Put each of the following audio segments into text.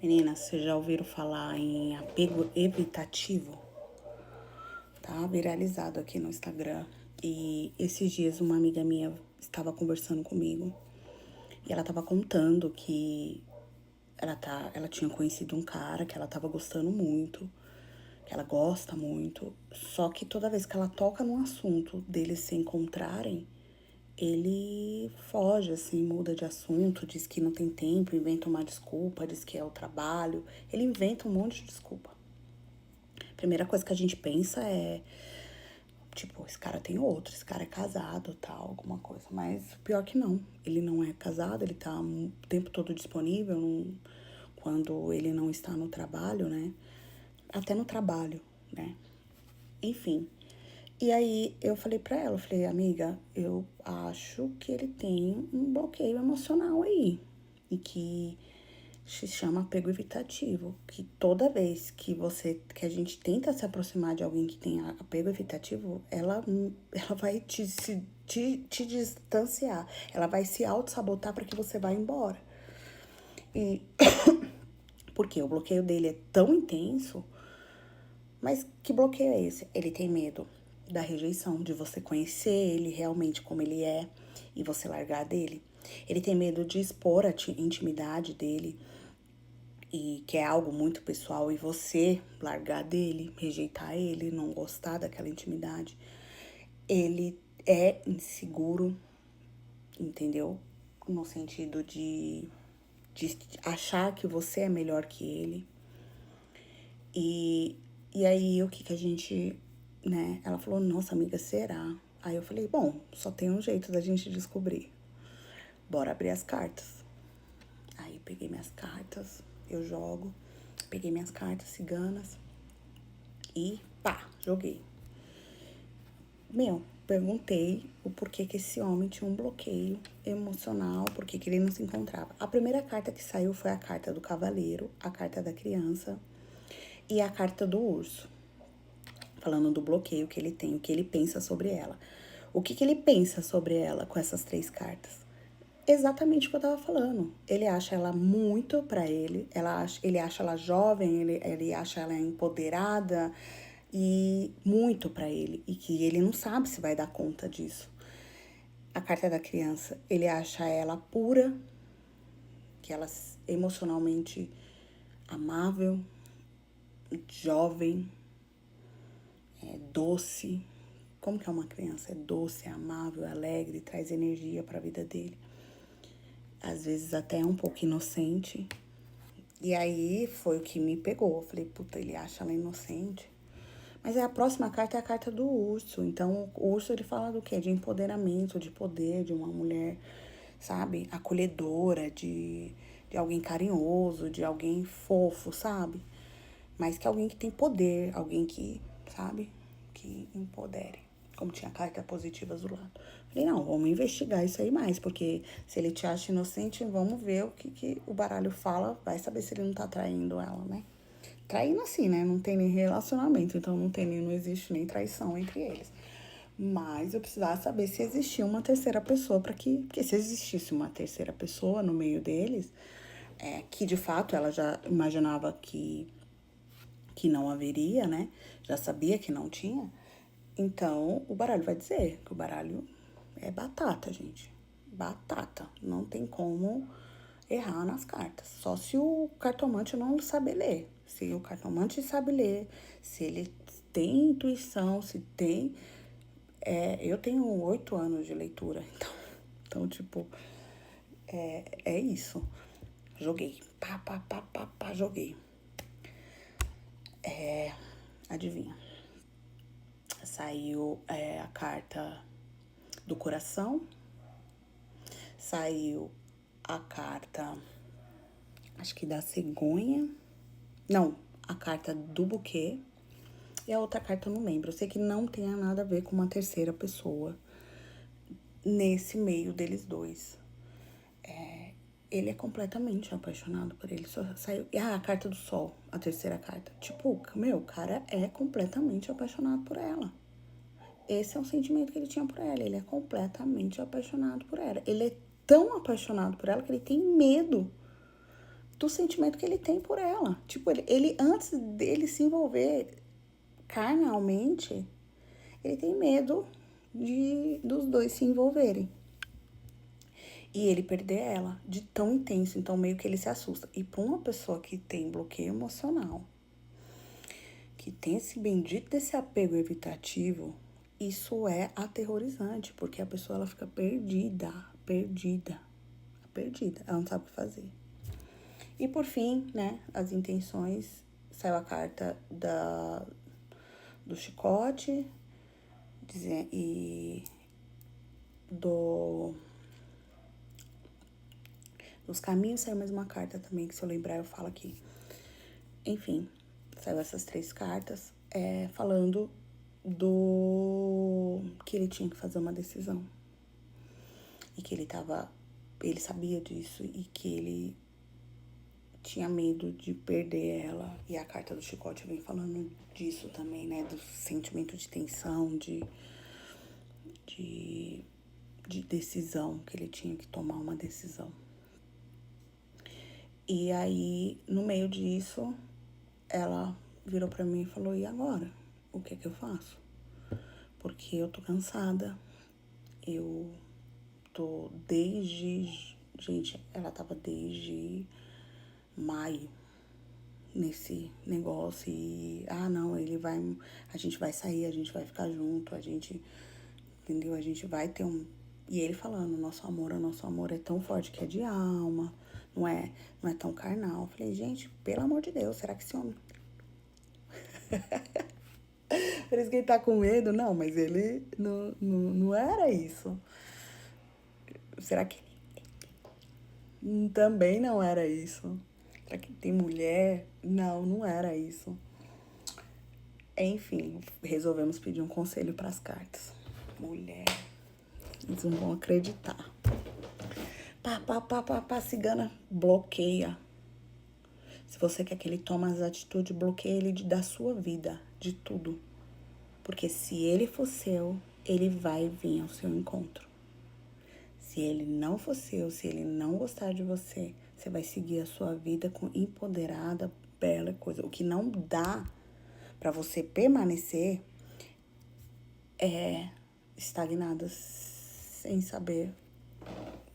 Meninas, vocês já ouviram falar em apego evitativo? Tá viralizado aqui no Instagram. E esses dias uma amiga minha estava conversando comigo e ela estava contando que ela tinha conhecido um cara que ela estava gostando muito, que ela gosta muito, só que toda vez que ela toca no assunto deles se encontrarem, ele foge, assim, muda de assunto, diz que não tem tempo, inventa uma desculpa, diz que é o trabalho. Ele inventa um monte de desculpa. Primeira coisa que a gente pensa é, tipo, esse cara tem outro, esse cara é casado, tal, alguma coisa. Mas pior que não. Ele não é casado, ele tá o tempo todo disponível, quando ele não está no trabalho, né? Até no trabalho, né? Enfim. E aí eu falei pra ela, eu falei, amiga, eu acho que ele tem um bloqueio emocional aí. E que se chama apego evitativo. Que toda vez que a gente tenta se aproximar de alguém que tem apego evitativo, ela vai te distanciar. Ela vai se auto-sabotar para que você vá embora. E porque o bloqueio dele é tão intenso. Mas que bloqueio é esse? Ele tem medo da rejeição, de você conhecer ele realmente como ele é e você largar dele. Ele tem medo de expor a intimidade dele e que é algo muito pessoal e você largar dele, rejeitar ele, não gostar daquela intimidade. Ele é inseguro, entendeu? No sentido de achar que você é melhor que ele. E aí, o que que a gente, né? Ela falou, nossa, amiga, será? Aí eu falei, bom, só tem um jeito da gente descobrir. Bora abrir as cartas. Aí peguei minhas cartas, eu jogo. Peguei minhas cartas ciganas e pá, joguei. Perguntei o porquê que esse homem tinha um bloqueio emocional, porquê que ele não se encontrava. A primeira carta que saiu foi a carta do cavaleiro, a carta da criança e a carta do urso. Falando do bloqueio que ele tem, o que ele pensa sobre ela. O que ele pensa sobre ela com essas três cartas? Exatamente o que eu tava falando. Ele acha ela muito pra ele, ele acha ela jovem, ele acha ela empoderada e muito pra ele. E que ele não sabe se vai dar conta disso. A carta da criança, ele acha ela pura, que ela é emocionalmente amável, jovem, doce. Como que é uma criança? É doce, é amável, é alegre, traz energia para a vida dele. Às vezes até um pouco inocente. E aí foi o que me pegou. Eu falei, puta, ele acha ela inocente. Mas a próxima carta é a carta do urso. Então, o urso, ele fala do quê? De empoderamento, de poder, de uma mulher, sabe? Acolhedora, de alguém carinhoso, de alguém fofo, sabe? Mas que alguém que tem poder, alguém que, sabe? Que empodere. Como tinha cartas positivas do lado. Falei, não, vamos investigar isso aí mais, porque se ele te acha inocente, vamos ver o que o baralho fala, vai saber se ele não tá traindo ela, né? Traindo assim, né? Não tem nem relacionamento, então não existe nem traição entre eles. Mas eu precisava saber se existia uma terceira pessoa para que. Porque se existisse uma terceira pessoa no meio deles, que de fato ela já imaginava que não haveria, né? Já sabia que não tinha. Então, o baralho vai dizer que o baralho é batata, gente. Batata. Não tem como errar nas cartas. Só se o cartomante não saber ler. Se o cartomante sabe ler, se ele tem intuição, se tem. Eu tenho 8 anos de leitura, então tipo, é isso. Joguei. Pá, joguei. Adivinha. Saiu a carta do coração, saiu a carta, acho que da cegonha, não, a carta do buquê, e a outra carta eu não lembro. Eu sei que não tenha nada a ver com uma terceira pessoa nesse meio deles dois. Ele é completamente apaixonado por ele. Só saiu. A carta do sol, a terceira carta. Tipo, o cara é completamente apaixonado por ela. Esse é o sentimento que ele tinha por ela. Ele é completamente apaixonado por ela. Ele é tão apaixonado por ela que ele tem medo do sentimento que ele tem por ela. Tipo, ele antes dele se envolver carnalmente, ele tem medo dos dois se envolverem. E ele perder ela de tão intenso, então meio que ele se assusta. E para uma pessoa que tem bloqueio emocional, que tem esse bendito desse apego evitativo, isso é aterrorizante, porque a pessoa ela fica perdida. Ela não sabe o que fazer. E por fim, né, as intenções, saiu a carta do chicote e dos caminhos, saiu mais uma carta também, que se eu lembrar eu falo aqui. Enfim, saiu essas 3 cartas falando que ele tinha que fazer uma decisão. E que ele sabia disso e que ele tinha medo de perder ela. E a carta do chicote vem falando disso também, né? Do sentimento de tensão, de decisão, que ele tinha que tomar uma decisão. E aí, no meio disso, ela virou pra mim e falou, e agora? O que é que eu faço? Porque eu tô cansada. Eu tô desde... Gente, ela tava desde maio nesse negócio e... não, a gente vai sair, a gente vai ficar junto, entendeu? A gente vai ter um... E ele falando, nosso amor é tão forte que é de alma, não é tão carnal. Eu falei, gente, pelo amor de Deus, será que esse homem... Parece que ele tá com medo. Não, mas ele não era isso. Será que também não era isso? Será que tem mulher? Não era isso. Enfim, resolvemos pedir um conselho para as cartas. Mulher, eles não vão acreditar. Cigana, bloqueia. Se você quer que ele tome as atitudes, bloqueia ele da sua vida, de tudo. Porque se ele for seu, ele vai vir ao seu encontro. Se ele não for seu, se ele não gostar de você, você vai seguir a sua vida empoderada, bela coisa. O que não dá para você permanecer é estagnada, sem saber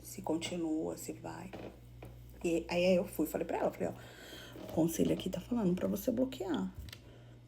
se continua, se vai. E aí eu falei pra ela, o conselho aqui tá falando pra você bloquear. A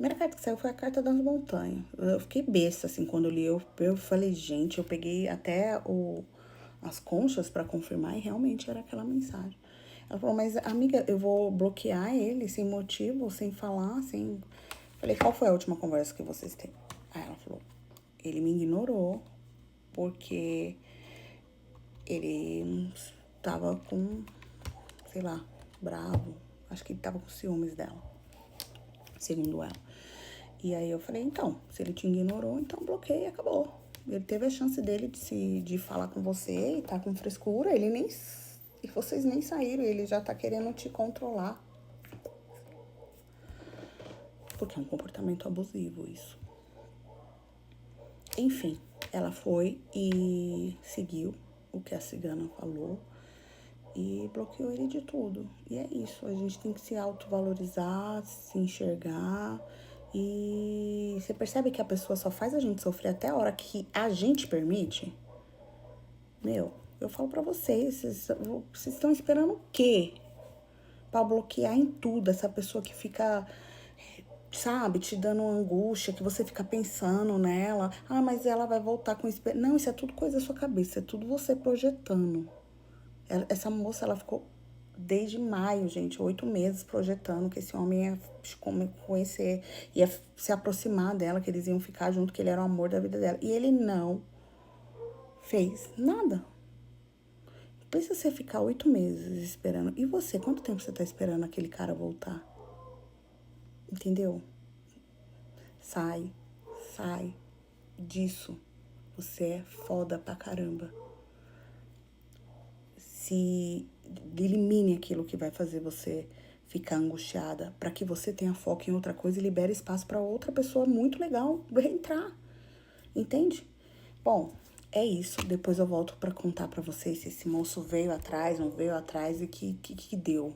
primeira carta que saiu foi a carta das montanhas. Eu fiquei besta, assim, quando eu li. Eu falei, gente, eu peguei até as conchas pra confirmar e realmente era aquela mensagem. Ela falou, mas amiga, eu vou bloquear ele sem motivo, sem falar, sem... Falei, qual foi a última conversa que vocês têm? Aí ela falou, ele me ignorou porque ele tava com, sei lá, bravo. Acho que ele tava com ciúmes dela, segundo ela. E aí eu falei, então, se ele te ignorou, então bloqueia e acabou. Ele teve a chance dele de falar com você e tá com frescura, e vocês nem saíram, ele já tá querendo te controlar. Porque é um comportamento abusivo isso. Enfim, ela foi e seguiu o que a cigana falou e bloqueou ele de tudo. E é isso, a gente tem que se autovalorizar, se enxergar. E você percebe que a pessoa só faz a gente sofrer até a hora que a gente permite? Meu, eu falo pra vocês estão esperando o quê? Pra bloquear em tudo essa pessoa que fica, sabe, te dando uma angústia, que você fica pensando nela. Mas ela vai voltar com isso. Não, isso é tudo coisa da sua cabeça, é tudo você projetando. Essa moça, ela ficou desde maio, gente, 8 meses projetando que esse homem ia conhecer, ia se aproximar dela, que eles iam ficar junto, que ele era o amor da vida dela. E ele não fez nada. Pensa você ficar 8 meses esperando. E você, quanto tempo você tá esperando aquele cara voltar? Entendeu? Sai disso. Você é foda pra caramba. Elimine aquilo que vai fazer você ficar angustiada, para que você tenha foco em outra coisa e libere espaço para outra pessoa muito legal entrar. Entende? Bom, é isso. Depois eu volto para contar para vocês se esse moço veio atrás, não veio atrás e que deu.